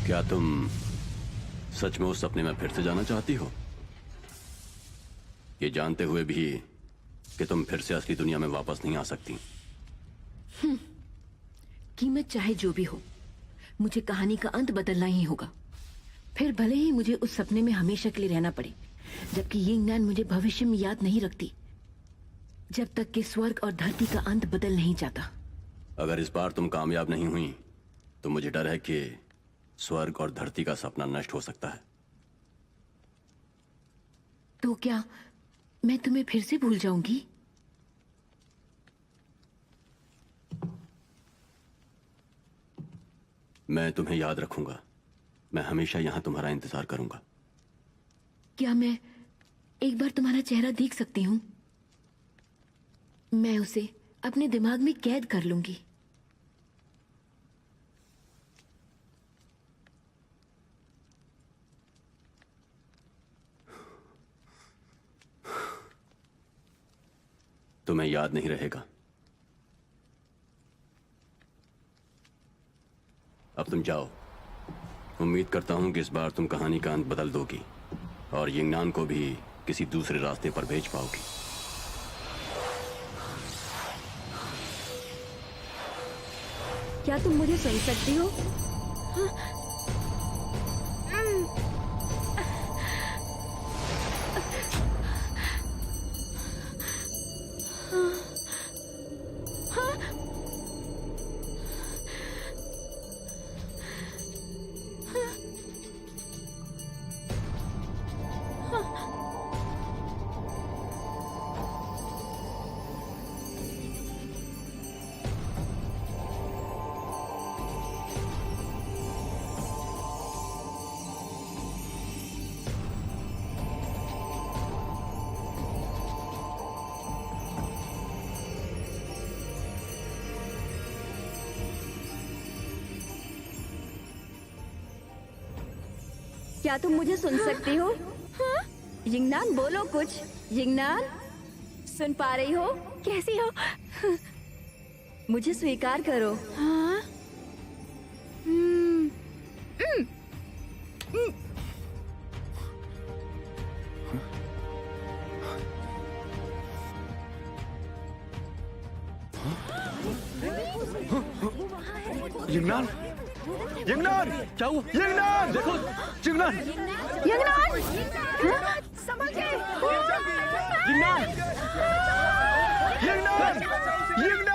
क्या तुम सच में उस सपने में फिर से जाना चाहती हो, ये जानते हुए भी कि तुम फिर से असली दुनिया में वापस नहीं आ सकती? कीमत चाहे जो भी हो, मुझे कहानी का अंत बदलना ही होगा। फिर भले ही मुझे उस सपने में हमेशा के लिए रहना पड़े, जबकि यिंग नान मुझे भविष्य में याद नहीं रखती, जब तक कि स्वर्ग और धरती का अंत बदल नहीं जाता। अगर इस बार तुम कामयाब नहीं हुई तो मुझे डर है कि स्वर्ग और धरती का सपना नष्ट हो सकता है। तो क्या मैं तुम्हें फिर से भूल जाऊंगी? मैं तुम्हें याद रखूंगा। मैं हमेशा यहां तुम्हारा इंतजार करूंगा। क्या मैं एक बार तुम्हारा चेहरा देख सकती हूँ? मैं उसे अपने दिमाग में कैद कर लूंगी। तुम्हें याद नहीं रहेगा। अब तुम जाओ। उम्मीद करता हूं कि इस बार तुम कहानी का अंत बदल दोगी और यिंगनान को भी किसी दूसरे रास्ते पर भेज पाओगी। क्या तुम मुझे सुन सकती हो? क्या तुम मुझे सुन सकती हो? यिंगनान, बोलो कुछ। यिंगनान, सुन पा रही हो? कैसी हो? मुझे स्वीकार करो। हाँ? यिंगनान, यिंगनान, क्या हुआ? यिंगनान, देखो, यिंगनान, यिंगनान! संभल के! यिंगनान, यिंगनान, यिंगनान!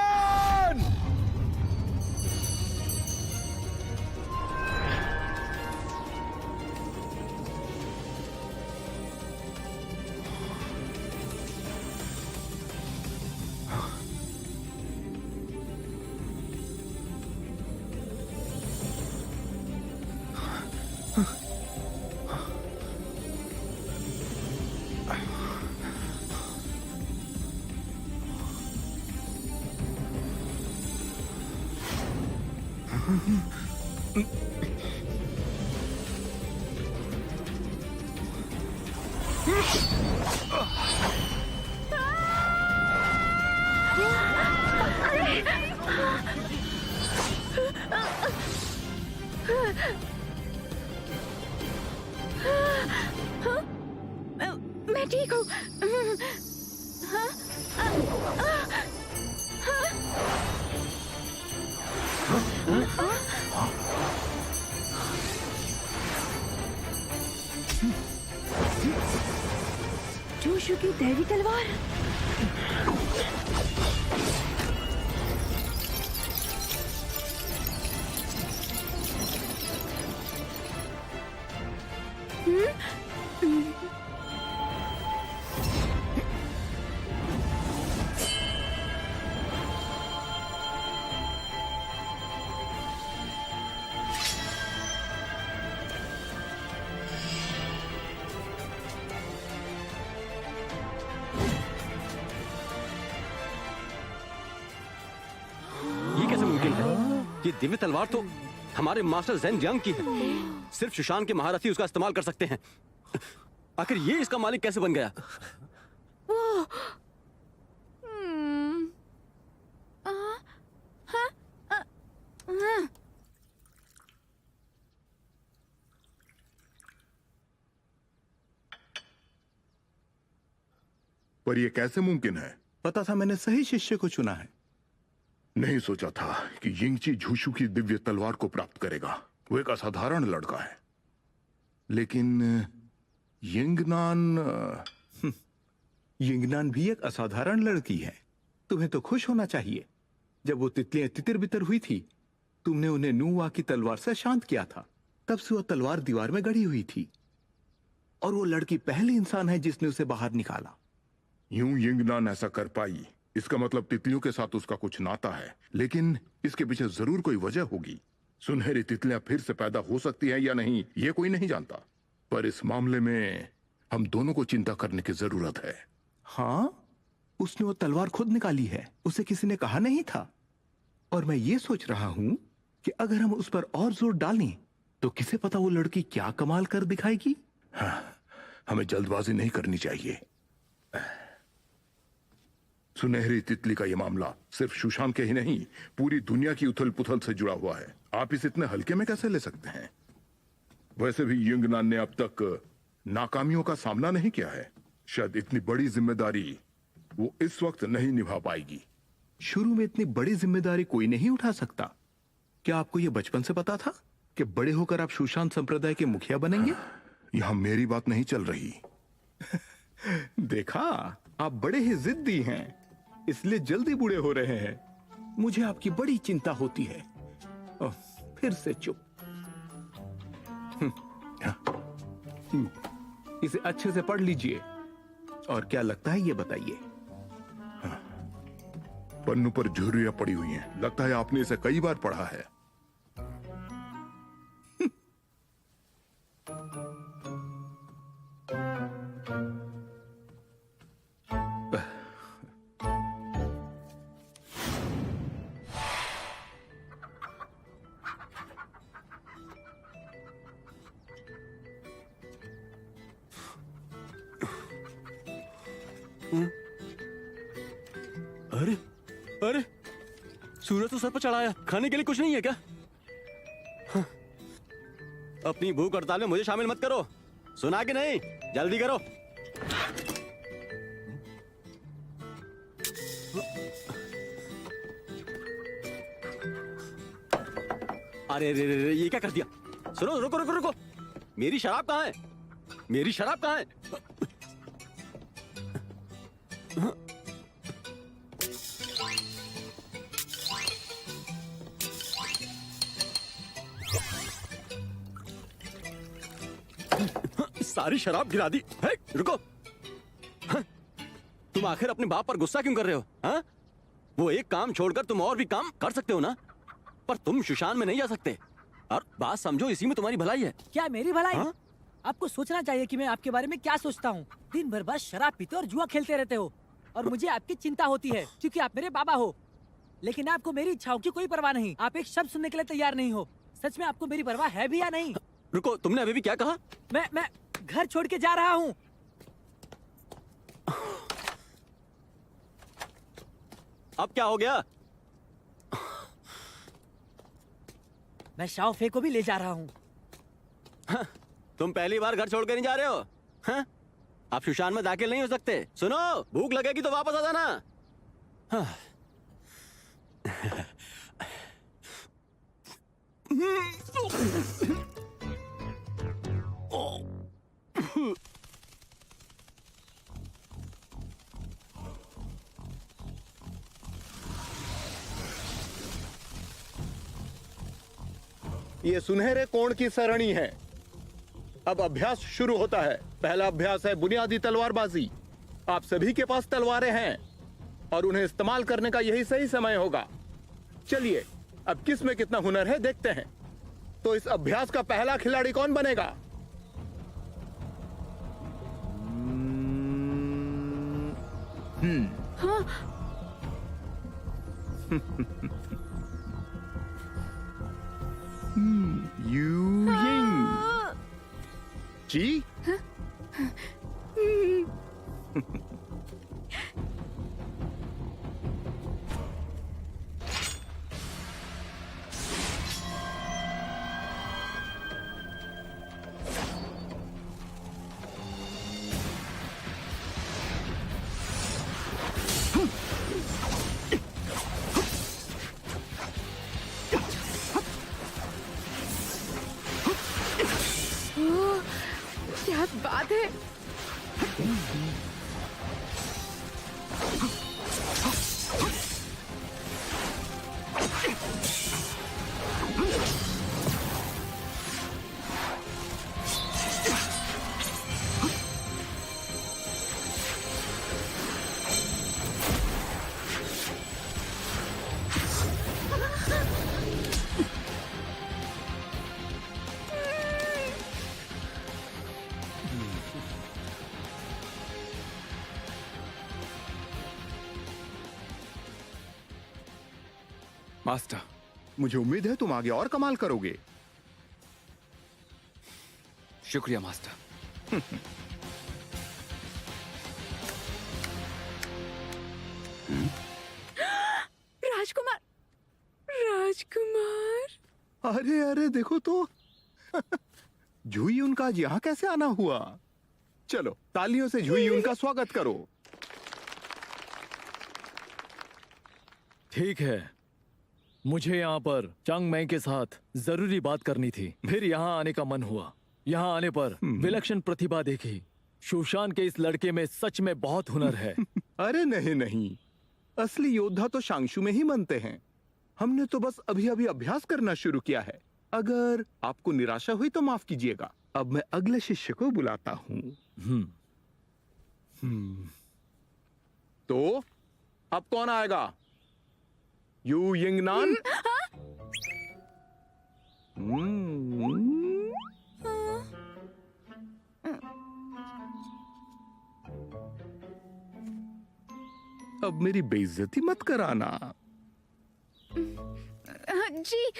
मैं ठीक हूँ। जोशु की दैवी तलवार। ये दिव्य तलवार तो हमारे मास्टर ज़ेन जियांग की है। सिर्फ शुशान के महारथी उसका इस्तेमाल कर सकते हैं। आखिर ये इसका मालिक कैसे बन गया? पर यह कैसे मुमकिन है? पता था मैंने सही शिष्य को चुना है। नहीं सोचा था कि यिंगची झूशु की दिव्य तलवार को प्राप्त करेगा। वो एक असाधारण लड़का है। लेकिन यिंगनान भी एक असाधारण लड़की है। तुम्हें तो खुश होना चाहिए। जब वो तितलियां तितर बितर हुई थी, तुमने उन्हें नूवा की तलवार से शांत किया था। तब से वो तलवार दीवार में गड़ी हुई थी, और वो लड़की पहली इंसान है जिसने उसे बाहर निकाला। यूं यिंगनान ऐसा कर पाई, इसका मतलब तितलियों के साथ उसका कुछ नाता है। लेकिन इसके पीछे जरूर कोई वजह होगी। सुनहरी तितलियां फिर से पैदा हो सकती हैं या नहीं, ये कोई नहीं जानता। पर इस मामले में हम दोनों को चिंता करने की जरूरत है। हाँ, उसने वो तलवार खुद निकाली है। उसे किसी ने कहा नहीं था। और मैं ये सोच रहा हूं कि अगर हम उस पर और जोर डालें तो किसे पता वो लड़की क्या कमाल कर दिखाएगी। हाँ, हमें जल्दबाजी नहीं करनी चाहिए। सुनहरी तितली का यह मामला सिर्फ सुशांत के ही नहीं, पूरी दुनिया की उथल पुथल से जुड़ा हुआ है। आप इसे इतने हल्के में कैसे ले सकते हैं? वैसे भी यिंगनान ने अब तक नाकामियों का सामना नहीं किया है। शायद इतनी बड़ी जिम्मेदारी वो इस वक्त नहीं निभा पाएगी। शुरू में इतनी बड़ी जिम्मेदारी कोई नहीं उठा सकता। क्या आपको यह बचपन से पता था कि बड़े होकर आप सुशांत संप्रदाय के मुखिया बनेंगे? यहां मेरी बात नहीं चल रही। देखा, आप बड़े ही जिद्दी हैं, इसलिए जल्दी बूढ़े हो रहे हैं। मुझे आपकी बड़ी चिंता होती है। ओह, फिर से चुप। इसे अच्छे से पढ़ लीजिए, और क्या लगता है ये बताइए। पन्नू पर झुर्रियां पड़ी हुई हैं। लगता है आपने इसे कई बार पढ़ा है। अरे अरे, सूरज तो सर पर चढ़ाया। खाने के लिए कुछ नहीं है क्या? हाँ। अपनी भूख हड़ताल में मुझे शामिल मत करो। सुना कि नहीं? जल्दी करो। अरे रे रे रे, ये क्या कर दिया? सुनो, रुको रुको रुको। मेरी शराब कहाँ है? मेरी शराब कहाँ है? सारी शराब गिरा दी है। रुको। हाँ? तुम आखिर अपने बाप पर गुस्सा क्यों कर रहे हो? हाँ? वो एक काम छोड़कर तुम और भी काम कर सकते हो ना। पर तुम सुशांत में नहीं जा सकते। और बात समझो, इसी में तुम्हारी भलाई है। क्या मेरी भलाई? हाँ? आपको सोचना चाहिए कि मैं आपके बारे में क्या सोचता हूँ। दिन भर बस शराब पीते और जुआ खेलते रहते हो, और मुझे आपकी चिंता होती है क्योंकि आप मेरे बाबा हो। लेकिन आपको मेरी इच्छाओं की कोई परवाह नहीं। आप एक शब्द सुनने के लिए तैयार नहीं हो। सच में आपको मेरी परवाह है भी या नहीं? रुको, तुमने अभी भी क्या कहा? मैं घर छोड़ के जा रहा हूँ। अब क्या हो गया? मैं शाओफे को भी ले जा रहा हूँ। हाँ? तुम पहली बार घर छोड़ के नहीं जा रहे हो? हाँ? आप सुशांत में दाखिल नहीं हो सकते। सुनो, भूख लगेगी तो वापस आ जाना। हाँ। ये सुनहरे कोण की सरणी है। अब अभ्यास शुरू होता है। पहला अभ्यास है बुनियादी तलवारबाजी। आप सभी के पास तलवारें हैं और उन्हें इस्तेमाल करने का यही सही समय होगा। चलिए, अब किस में कितना हुनर है देखते हैं। तो इस अभ्यास का पहला खिलाड़ी कौन बनेगा? Yu Ying ji. मास्टर। मुझे उम्मीद है तुम आगे और कमाल करोगे। शुक्रिया मास्टर। राजकुमार, राजकुमार। अरे अरे देखो तो झुई का आज यहाँ कैसे आना हुआ। चलो तालियों से झुई का स्वागत करो। ठीक है, मुझे यहाँ पर चांग मैं के साथ जरूरी बात करनी थी। फिर यहाँ आने का मन हुआ। यहाँ आने पर विलक्षण प्रतिभा देखी। सुशांत के इस लड़के में सच में बहुत हुनर है। अरे नहीं नहीं, असली योद्धा तो शांगशु में ही बनते हैं। हमने तो बस अभी अभी अभ्यास करना शुरू किया है। अगर आपको निराशा हुई तो माफ कीजिएगा। अब मैं अगले शिष्य को बुलाता हूँ। तो अब कौन आएगा? यू यिंगनान? अब मेरी बेइज्जती मत कराना। जी।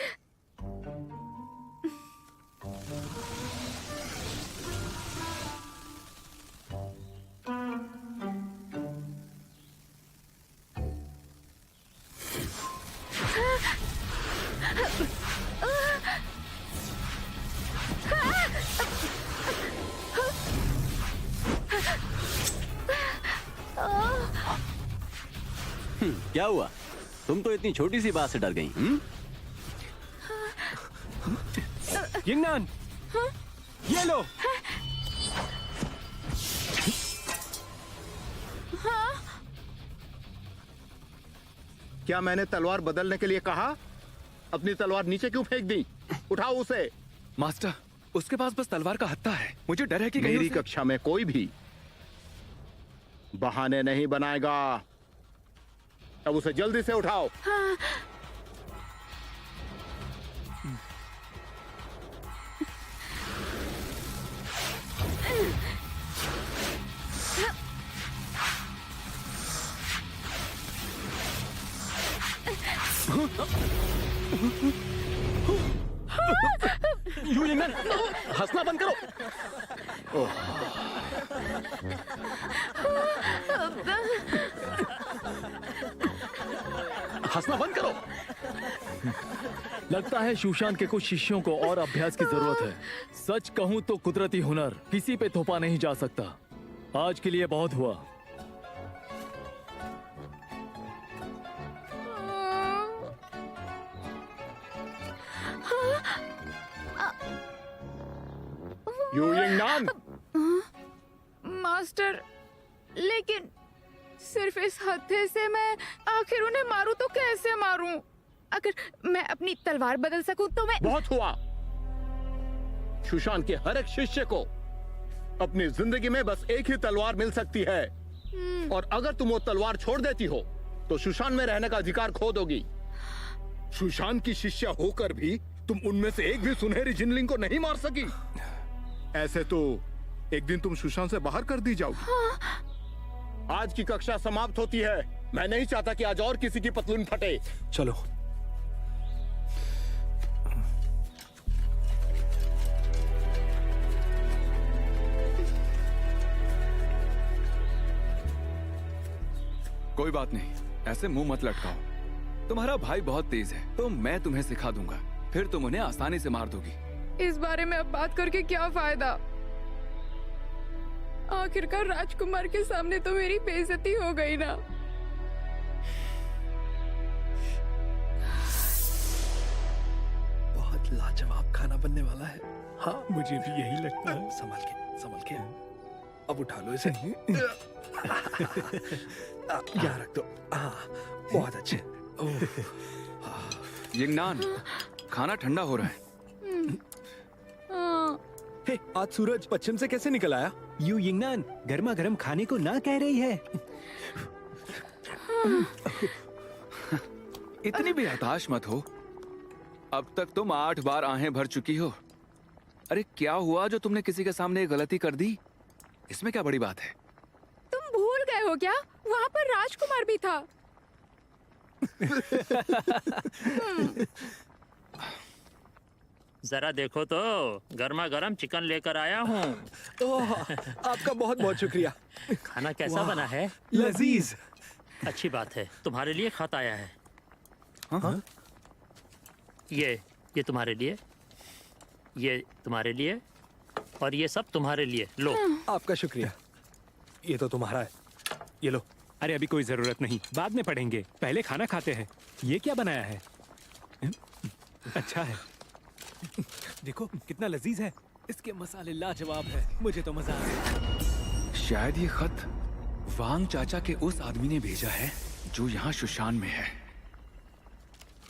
क्या हुआ? तुम तो इतनी छोटी सी बात से डर गई। यिंगनान, ये लो। क्या मैंने तलवार बदलने के लिए कहा? अपनी तलवार नीचे क्यों फेंक दी? उठाओ उसे। मास्टर, उसके पास बस तलवार का हत्था है। मुझे डर है कि कहीं मेरी उसे... कक्षा में कोई भी बहाने नहीं बनाएगा। अब उसे जल्दी से उठाओ। यू यिंगनान, हंसना बंद करो। हंसना बंद करो। लगता है सुशांत के कुछ शिष्यों को और अभ्यास की जरूरत है। सच कहूं तो कुदरती हुनर किसी पे थोपा नहीं जा सकता। आज के लिए बहुत हुआ। यू यिंगनान, मास्टर, लेकिन सिर्फ इस हत्थे से मैं आखिर उन्हें मारूं तो कैसे मारूं? अगर मैं अपनी तलवार बदल सकूं तो मैं... बहुत हुआ। सुशांत के हर एक शिष्य को अपनी जिंदगी में बस एक ही तलवार मिल सकती है, और अगर तुम वो तलवार छोड़ देती हो तो सुशांत में रहने का अधिकार खो दोगी। सुशांत की शिष्य होकर भी तुम उनमें से एक भी सुनहरी जिनलिंग को नहीं मार सकी। ऐसे तो एक दिन तुम सुशांत से बाहर कर दी जाओगी। आज की कक्षा समाप्त होती है। मैं नहीं चाहता कि आज और किसी की पतलून फटे। चलो। कोई बात नहीं, ऐसे मुंह मत लटकाओ। तुम्हारा भाई बहुत तेज है, तो मैं तुम्हें सिखा दूंगा। फिर तुम उन्हें आसानी से मार दोगी। इस बारे में अब बात करके क्या फायदा? आखिरकार राजकुमार के सामने तो मेरी बेइज्जती हो गई ना। बहुत लाजवाब खाना बनने वाला है। हाँ, मुझे भी यही लगता है। संभल के। अब उठा लो इसे। यहाँ रख दो। बहुत अच्छे। यिंगनान, खाना ठंडा हो रहा है। हे, आज सूरज पश्चिम से कैसे निकल आया? यू यिंगनान गर्मा गर्म खाने को ना कह रही है। इतनी भी हताश मत हो। अब तक तुम 8 बार आहें भर चुकी हो। अरे क्या हुआ जो तुमने किसी के सामने गलती कर दी? इसमें क्या बड़ी बात है? तुम भूल गए हो क्या? वहाँ पर राजकुमार भी था। जरा देखो तो, गर्मा गर्म चिकन लेकर आया हूँ। ओह, आपका बहुत बहुत शुक्रिया। खाना कैसा बना है? लजीज। अच्छी बात है, तुम्हारे लिए खत आया है। हाँ? ये तुम्हारे लिए, ये तुम्हारे लिए, और ये सब तुम्हारे लिए। लो। आपका शुक्रिया। ये तो तुम्हारा है, ये लो। अरे अभी कोई जरूरत नहीं, बाद में पढ़ेंगे, पहले खाना खाते हैं। ये क्या बनाया है? अच्छा है। देखो कितना लजीज है। इसके मसाले लाजवाब है, मुझे तो मजा आ गया। शायद ये खत वांग चाचा के उस आदमी ने भेजा है जो यहाँ शुशान में है।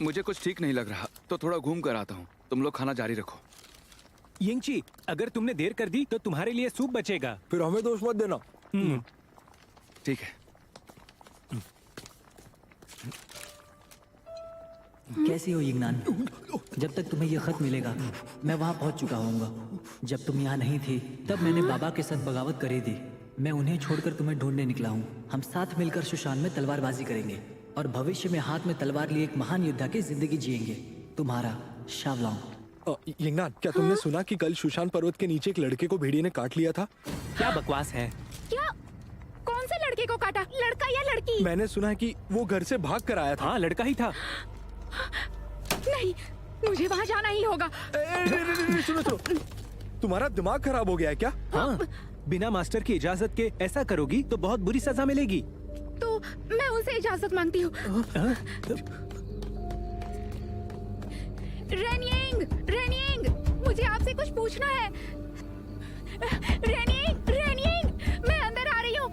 मुझे कुछ ठीक नहीं लग रहा, तो थोड़ा घूम कर आता हूँ। तुम लोग खाना जारी रखो। यिंगची, अगर तुमने देर कर दी तो तुम्हारे लिए सूप बचेगा। फिर हमें दोष मत देना। ठीक है। कैसी हो यिंगनान? जब तक तुम्हें यह खत मिलेगा मैं वहाँ पहुँच चुका होऊंगा। जब तुम यहाँ नहीं थी तब मैंने बाबा के साथ बगावत करी थी। मैं उन्हें छोड़कर तुम्हें ढूंढने निकला हूँ। हम साथ मिलकर शुशान में तलवारबाजी करेंगे और भविष्य में हाथ में तलवार लिए एक महान योद्धा की जिंदगी जिएंगे। तुम्हारा शावलॉन्ग। यिंगनान, क्या तुमने सुना कि कल शुशान पर्वत के नीचे एक लड़के को भेड़िए ने काट लिया था? क्या बकवास है? क्या? कौन से लड़के को काटा? लड़का या लड़की? मैंने सुना है कि वो घर से भाग कर आया था। हाँ, लड़का ही था। नहीं, मुझे वहाँ जाना ही होगा। सुनो, तुम्हारा दिमाग खराब हो गया है क्या? हाँ, बिना मास्टर की इजाजत के ऐसा करोगी तो बहुत बुरी सजा मिलेगी। तो मैं उनसे इजाजत मांगती हूँ। रेनियंग, रेनियंग, मुझे आपसे कुछ पूछना है। रेनियंग, रेनियंग, मैं अंदर आ रही हूँ।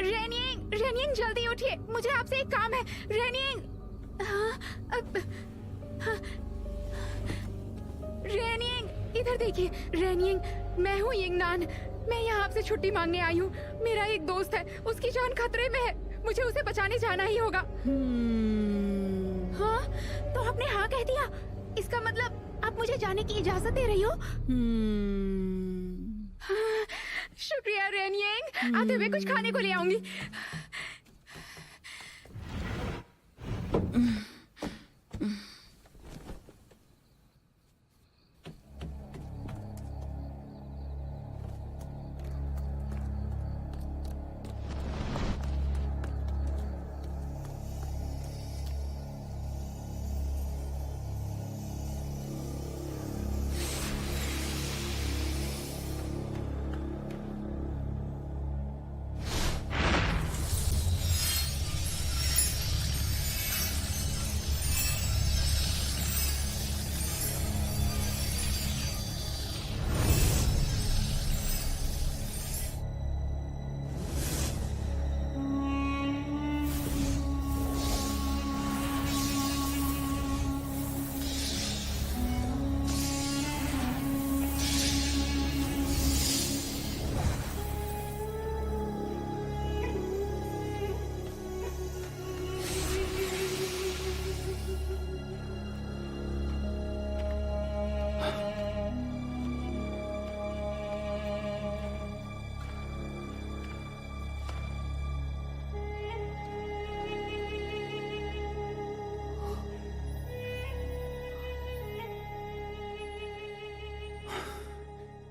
रेनियंग, रेनियंग, जल्दी उठिए, मुझे आपसे एक काम है। रेनियंग, रेनियंग, इधर देखिए। रेनियंग, मैं हूँ यिंगनान। मैं यहाँ आपसे छुट्टी मांगने आई हूँ। मेरा एक दोस्त है, उसकी जान खतरे में है। मुझे उसे बचाने जाना ही होगा। हाँ, तो आपने हाँ कह दिया। इसका मतलब आप मुझे जाने की इजाजत दे रही हो? हाँ, शुक्रिया रेनियंग। आते हुए कुछ खाने को ले आऊंगी।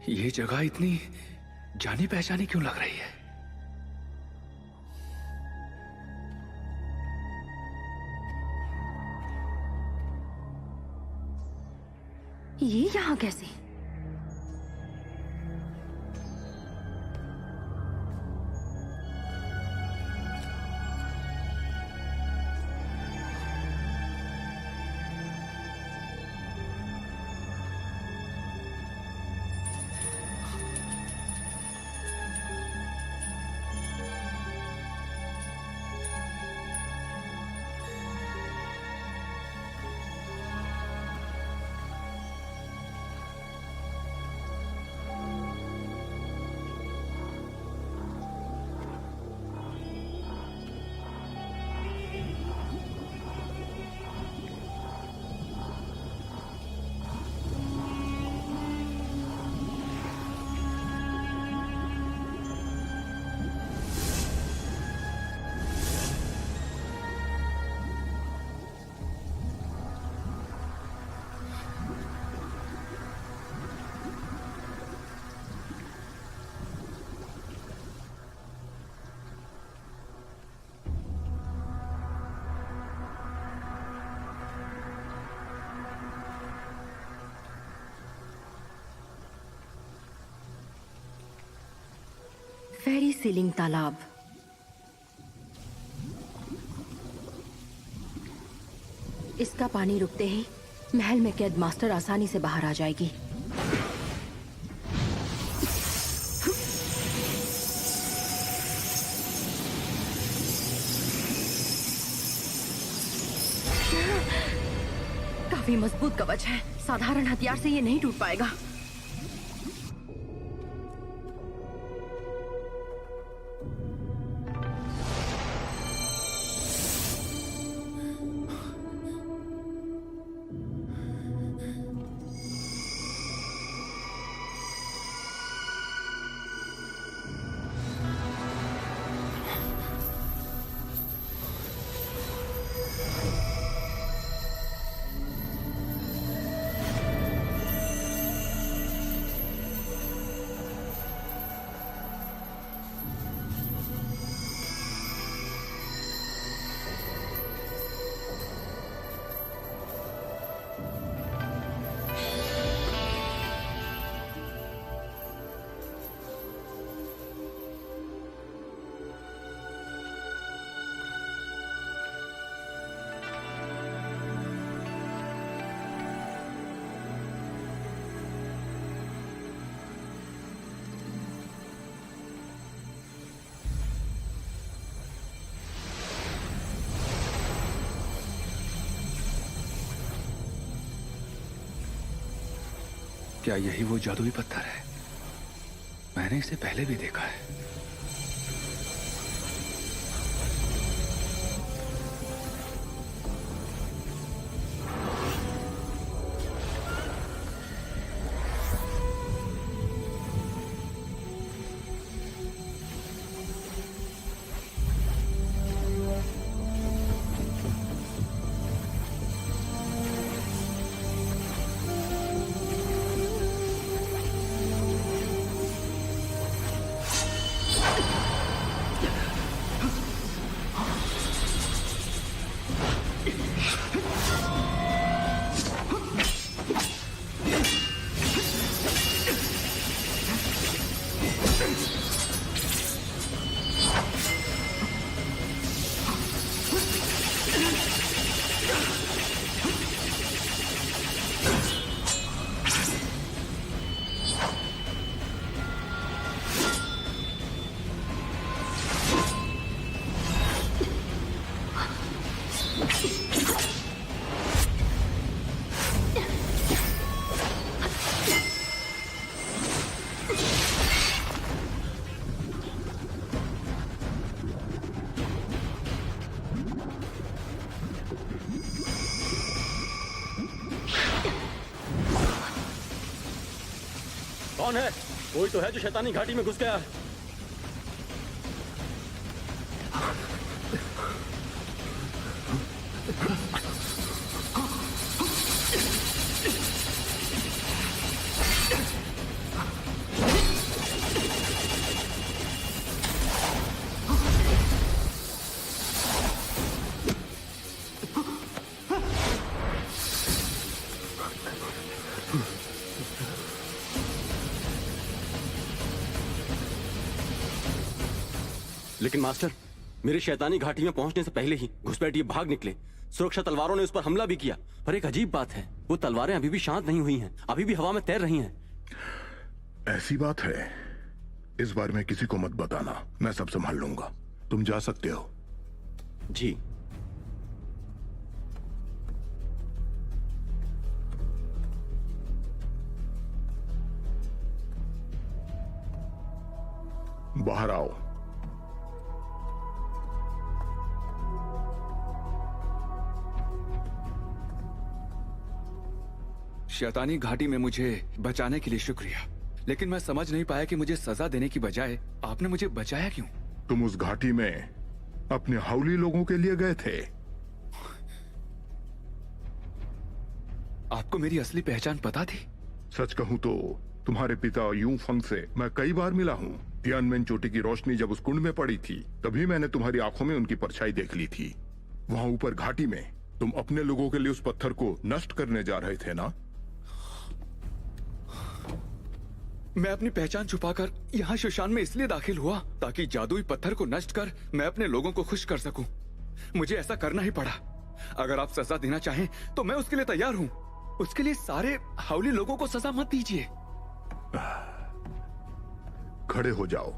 ये जगह इतनी जानी पहचानी क्यों लग रही है? ये यहाँ कैसे? हाई सीलिंग तालाब। इसका पानी रुकते ही महल में कैद मास्टर आसानी से बाहर आ जाएगी। काफी मजबूत कवच है, साधारण हथियार से ये नहीं टूट पाएगा। क्या यही वो जादुई पत्थर है? मैंने इसे पहले भी देखा है। कौन है? कोई तो है जो शैतानी घाटी में घुस गया है। लेकिन मास्टर, मेरी शैतानी घाटी में पहुंचने से पहले ही घुसपैठिए भाग निकले। सुरक्षा तलवारों ने उस पर हमला भी किया। पर एक अजीब बात है, वो तलवारें अभी भी शांत नहीं हुई हैं, अभी भी हवा में तैर रही हैं। ऐसी बात है, इस बारे में किसी को मत बताना, मैं सब संभाल लूंगा। तुम जा सकते हो। जी। बाहर आओ। शैतानी घाटी में मुझे बचाने के लिए शुक्रिया, लेकिन मैं समझ नहीं पाया कि मुझे सजा देने की बजाय आपने मुझे बचाया क्यों? तुम उस घाटी में अपने हाउली लोगों के लिए गए थे। आपको मेरी असली पहचान पता थी? सच कहूं तो तुम्हारे पिता यूं फंग से मैं कई बार मिला हूं। तियानमेन चोटी की रोशनी जब उस कुंड में पड़ी थी, तभी मैंने तुम्हारी आंखों में उनकी परछाई देख ली थी। वहां ऊपर घाटी में तुम अपने लोगों के लिए उस पत्थर को नष्ट करने जा रहे थे ना? मैं अपनी पहचान छुपाकर यहाँ शुशान में इसलिए दाखिल हुआ ताकि जादुई पत्थर को नष्ट कर मैं अपने लोगों को खुश कर सकूं। मुझे ऐसा करना ही पड़ा। अगर आप सजा देना चाहें तो मैं उसके लिए तैयार हूँ। उसके लिए सारे हाउली लोगों को सजा मत दीजिए। खड़े हो जाओ।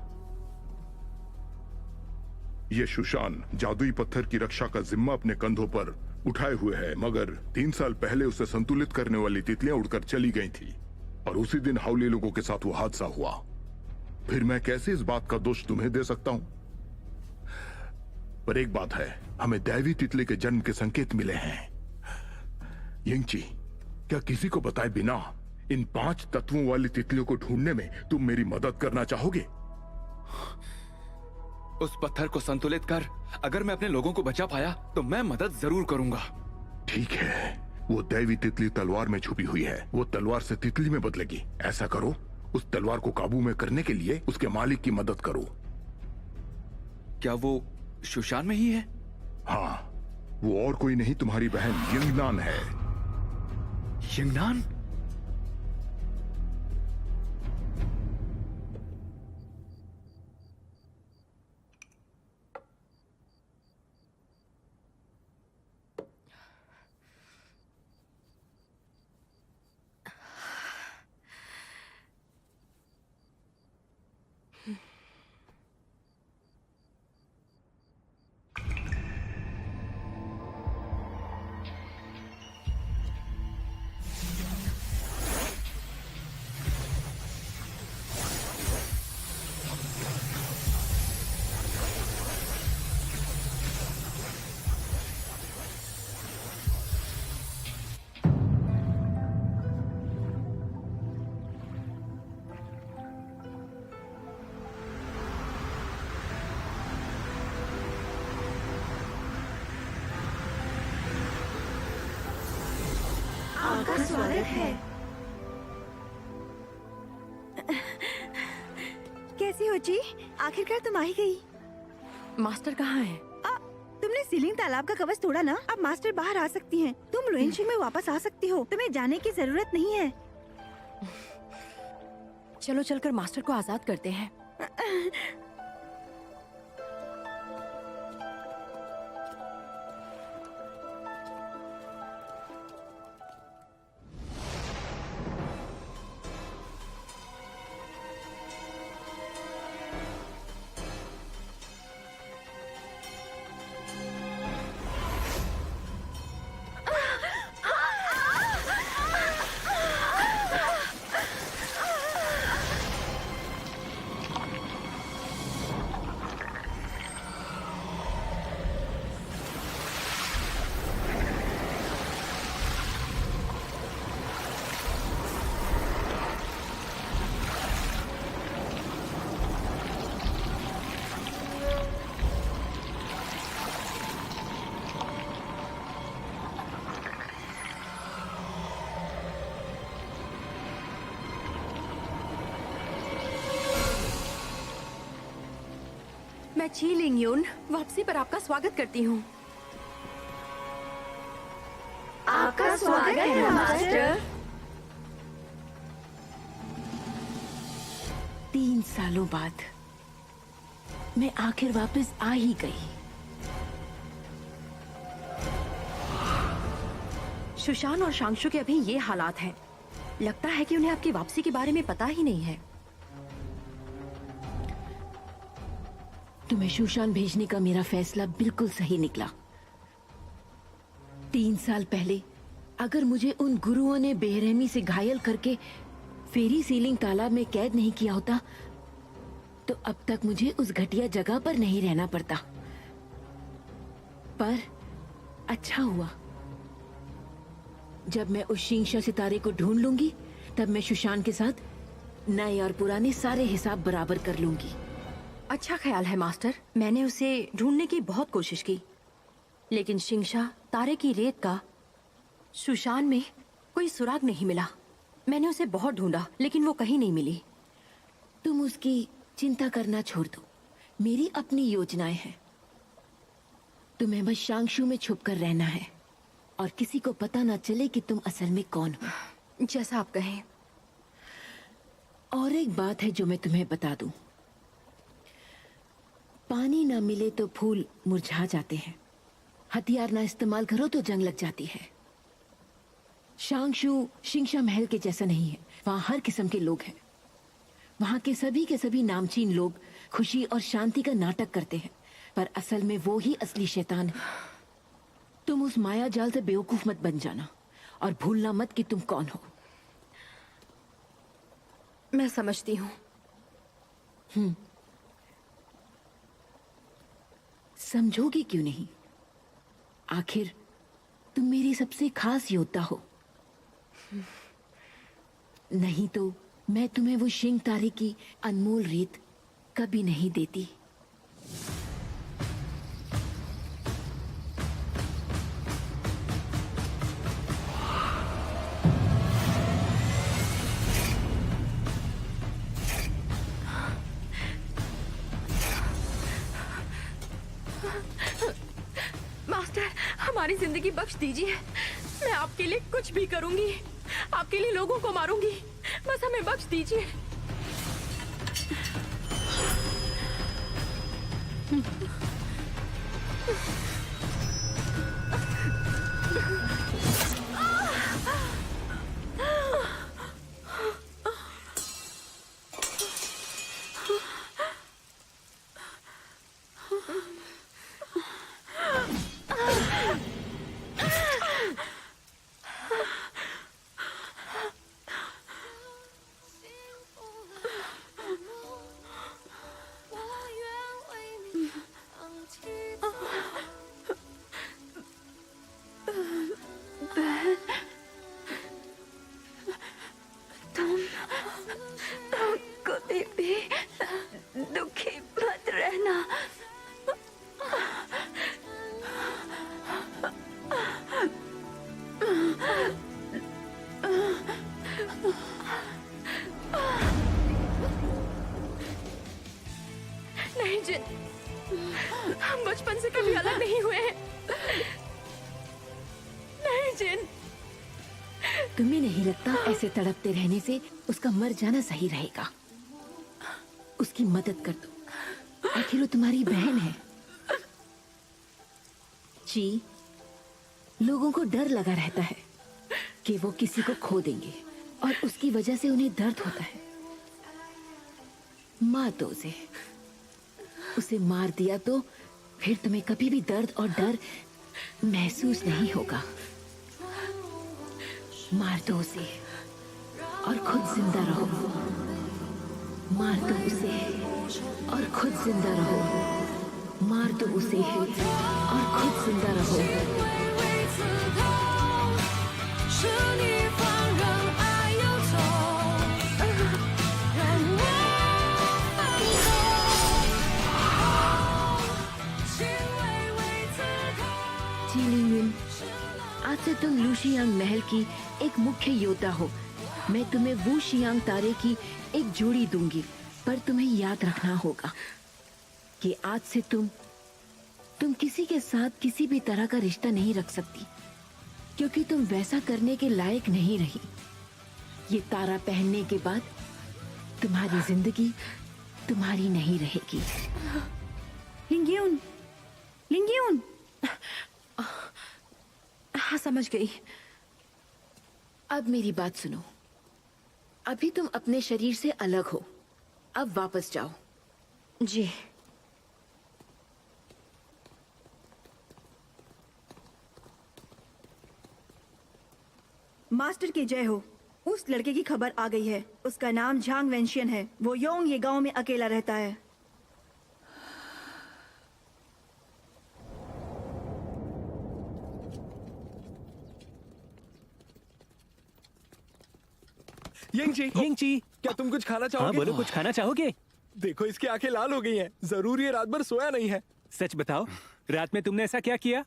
ये शुशान जादुई पत्थर की रक्षा का जिम्मा अपने कंधों पर उठाए हुए है, मगर 3 साल पहले उसे संतुलित करने वाली तितलियां उड़कर चली गई थी और उसी दिन हाउली लोगों के साथ वो हादसा हुआ। फिर मैं कैसे इस बात का दोष तुम्हें दे सकता हूं? पर एक बात है, हमें दैवी तितली के जन्म के संकेत मिले हैं। यिंगची, क्या किसी को बताए बिना इन 5 तत्वों वाली तितलियों को ढूंढने में तुम मेरी मदद करना चाहोगे? उस पत्थर को संतुलित कर अगर मैं अपने लोगों को बचा पाया तो मैं मदद जरूर करूंगा। ठीक है, वो दैवी तितली तलवार में छुपी हुई है। वो तलवार से तितली में बदलेगी। ऐसा करो, उस तलवार को काबू में करने के लिए उसके मालिक की मदद करो। क्या वो शुशान में ही है? हाँ, वो और कोई नहीं, तुम्हारी बहन यिंगनान है। यिंगनान? आपका स्वागत है। कैसी हो जी? आखिरकार तुम आ ही गई। मास्टर कहाँ है? तुमने सीलिंग तालाब का कवच तोड़ा ना, अब मास्टर बाहर आ सकती हैं। तुम लोएनशिंग में वापस आ सकती हो। तुम्हें जाने की जरूरत नहीं है। चलो चलकर मास्टर को आजाद करते हैं। मैं ची लिंगयुन वापसी पर आपका स्वागत करती हूँ। आपका स्वागत है मास्टर। 3 सालों बाद मैं आखिर वापस आ ही गई। सुशान और शांगशु के अभी ये हालात हैं। लगता है कि उन्हें आपकी वापसी के बारे में पता ही नहीं है। तुम्हें सुशान भेजने का मेरा फैसला बिल्कुल सही निकला। 3 साल पहले अगर मुझे उन गुरुओं ने बेरहमी से घायल करके फेरी सीलिंग तालाब में कैद नहीं किया होता तो अब तक मुझे उस घटिया जगह पर नहीं रहना पड़ता। पर अच्छा हुआ, जब मैं उस शिंगशा सितारे को ढूंढ लूंगी तब मैं सुशान के साथ नए और पुराने सारे हिसाब बराबर कर लूंगी। अच्छा ख्याल है मास्टर। मैंने उसे ढूंढने की बहुत कोशिश की, लेकिन शिंगशा तारे की रेत का सुशान में कोई सुराग नहीं मिला। मैंने उसे बहुत ढूंढा लेकिन वो कहीं नहीं मिली। तुम उसकी चिंता करना छोड़ दो, मेरी अपनी योजनाएं हैं। तुम्हें बस शांगशु में छुपकर रहना है और किसी को पता ना चले कि तुम असल में कौन हो। जैसा आप कहें। और एक बात है जो मैं तुम्हें बता दूं। पानी ना मिले तो फूल मुरझा जाते हैं, हथियार ना इस्तेमाल करो तो जंग लग जाती है। शांगशू शिंगशा महल के जैसा नहीं है। वहाँ हर किस्म के लोग हैं। वहाँ के सभी नामचीन लोग खुशी और शांति का नाटक करते हैं, पर असल में वो ही असली शैतान है। तुम उस माया जाल से बेवकूफ मत बन जाना और भूलना मत कि तुम कौन हो। मैं समझती हूँ। समझोगी क्यों नहीं? आखिर तुम मेरी सबसे खास योद्धा हो। नहीं तो मैं तुम्हें वो शिंग तारे की अनमोल रीत कभी नहीं देती। मास्टर, हमारी जिंदगी बख्श दीजिए। मैं आपके लिए कुछ भी करूंगी, आपके लिए लोगों को मारूंगी, बस हमें बख्श दीजिए। कभी भी दुखी मत रहना। नहीं जिन, हम बचपन से कभी अलग नहीं हुए हैं। नहीं जिन। तुम्हें नहीं लगता ऐसे तड़पते रहने से उसका मर जाना सही रहेगा? उसकी मदद कर दो, आखिर वो तुम्हारी बहन है। जी, लोगों को डर लगा रहता है कि वो किसी को खो देंगे और उसकी वजह से उन्हें दर्द होता है। मार दो उसे मार दिया तो फिर तुम्हें कभी भी दर्द और डर महसूस नहीं होगा। मार दो उसे और खुद जिंदा रहो। मार दो उसे और खुद जिंदा रहो। मार दो उसे और खुद जिंदा रहो। आज से तुम लूशियांग महल की एक मुख्य योद्धा हो। मैं तुम्हें वू शियांग तारे की एक जोड़ी दूंगी, पर तुम्हें याद रखना होगा कि आज से तुम किसी के साथ किसी भी तरह का रिश्ता नहीं रख सकती, क्योंकि तुम वैसा करने के लायक नहीं रही। ये तारा पहनने के बाद तुम्हारी जिंदगी तुम्हारी नहीं रहेगी। लिंगियुन, लिंगियुन। हाँ, समझ गई। अब मेरी बात सुनो। अभी तुम अपने शरीर से अलग हो, अब वापस जाओ। जी। मास्टर की जय हो। उस लड़के की खबर आ गई है। उसका नाम झांग वेंशियन है। वो योंग ये गांव में अकेला रहता है। यिंगची, क्या तुम कुछ खाना चाहोगे? हाँ बोलो, कुछ खाना चाहोगे? देखो इसकी आंखें लाल हो गई हैं। जरूर ये रात भर सोया नहीं है। सच बताओ, रात में तुमने ऐसा क्या किया?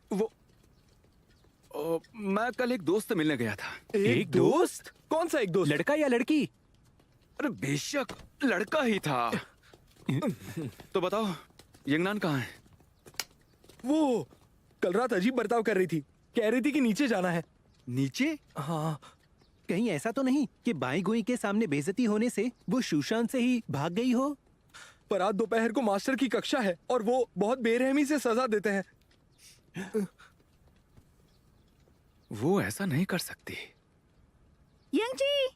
मैं कल एक दोस्त से मिलने गया था। एक दोस्त? कौन सा एक दोस्त? लड़का या लड़की? अरे बेशक लड़का ही था। तो बताओ यंगनान कहाँ है? वो कल रात अजीब बर्ताव कर रही थी। कह रही थी कि नीचे जाना है। नीचे? हाँ, कहीं ऐसा तो नहीं कि बाई गोई के सामने बेइज्जती होने से वो सुशांत से ही भाग गई हो? पर आज दोपहर को मास्टर की कक्षा है और वो बहुत बेरहमी से सजा देते हैं। वो ऐसा नहीं कर सकती। यंगजी,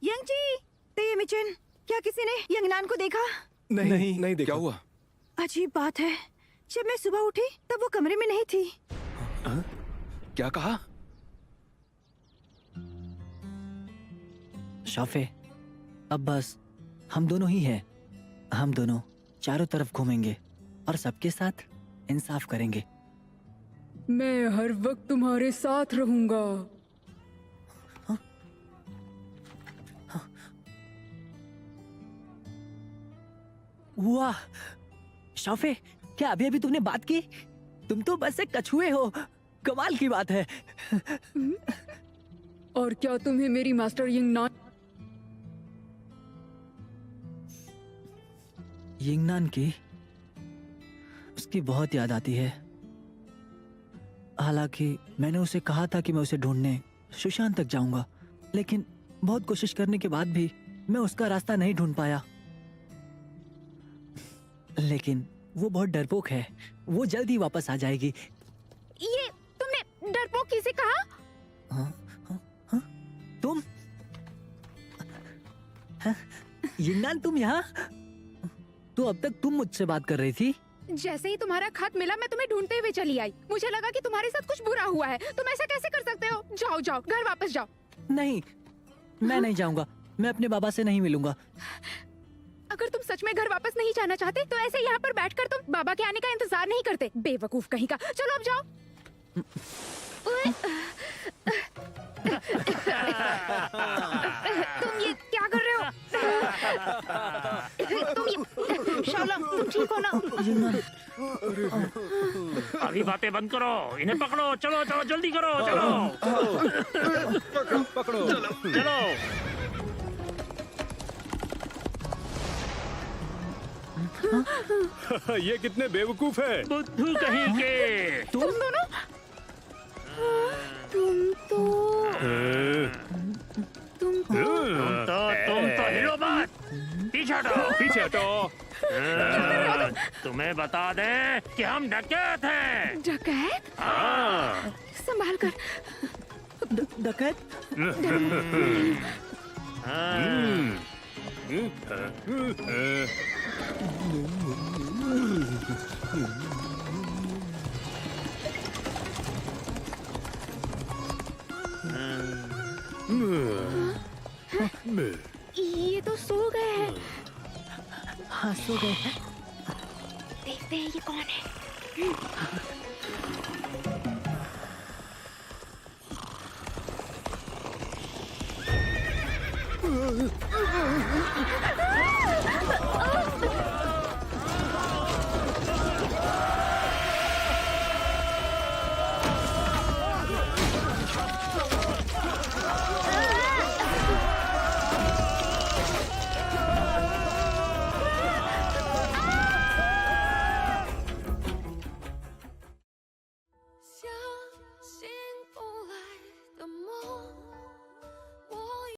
यंगजी, तेमिचन, क्या किसी ने यंगनान को देखा? नहीं देखा। क्या हुआ? अजीब बात है, जब मैं सुबह उठी तब वो कमरे में नहीं थी। क्या कहा? शॉफे, अब बस हम दोनों ही हैं। हम दोनों चारों तरफ घूमेंगे और सबके साथ इंसाफ करेंगे। मैं हर वक्त तुम्हारे साथ रहूंगा। वाह शॉफे, क्या अभी अभी तुमने बात की? तुम तो बस एक कछुए हो। कमाल की बात है। और क्या तुम्हें मेरी मास्टर यंगनान यंगनान की उसकी बहुत याद आती है। हालांकि मैंने उसे कहा था कि मैं उसे ढूंढने सुशांत तक जाऊंगा, लेकिन बहुत कोशिश करने के बाद भी मैं उसका रास्ता नहीं ढूंढ पाया। लेकिन वो बहुत डरपोक है, वो जल्द ही वापस आ जाएगी। ये तुमने डरपोक किसे कहा? तुम यंगनान, तुम यहाँ? तो अब तक तुम मुझसे बात कर रही थी। जैसे ही तुम्हारा खत मिला मैं तुम्हें ढूंढते हुए चली आई। मुझे लगा कि तुम्हारे साथ कुछ बुरा हुआ है। तुम ऐसा कैसे कर सकते हो? जाओ जाओ, घर वापस जाओ। नहीं, मैं नहीं जाऊंगा। मैं अपने बाबा से नहीं मिलूंगा। अगर तुम सच में घर वापस नहीं जाना चाहते तो ऐसे यहाँ पर बैठकर तुम बाबा के आने का इंतजार नहीं करते। बेवकूफ कहीं का। चलो अब जाओ। तुम ये क्या कर रहे हो? शालम, तुम ठीक हो ना? अभी बातें बंद करो, इन्हें पकड़ो। चलो चलो जल्दी करो, चलो पकड़ो चलो। ये कितने बेवकूफ है। बुद्धू कहीं के। तुम दोनों? तुम तो हिलो मत। पीछे हटो, पीछे हटो। तुम्हें बता दे कि हम डकैत हैं। डकैत? हाँ। संभाल कर। डकैत? ये तो सो गए हैं। हाँ, सो गए हैं। देखते हैं ये कौन है।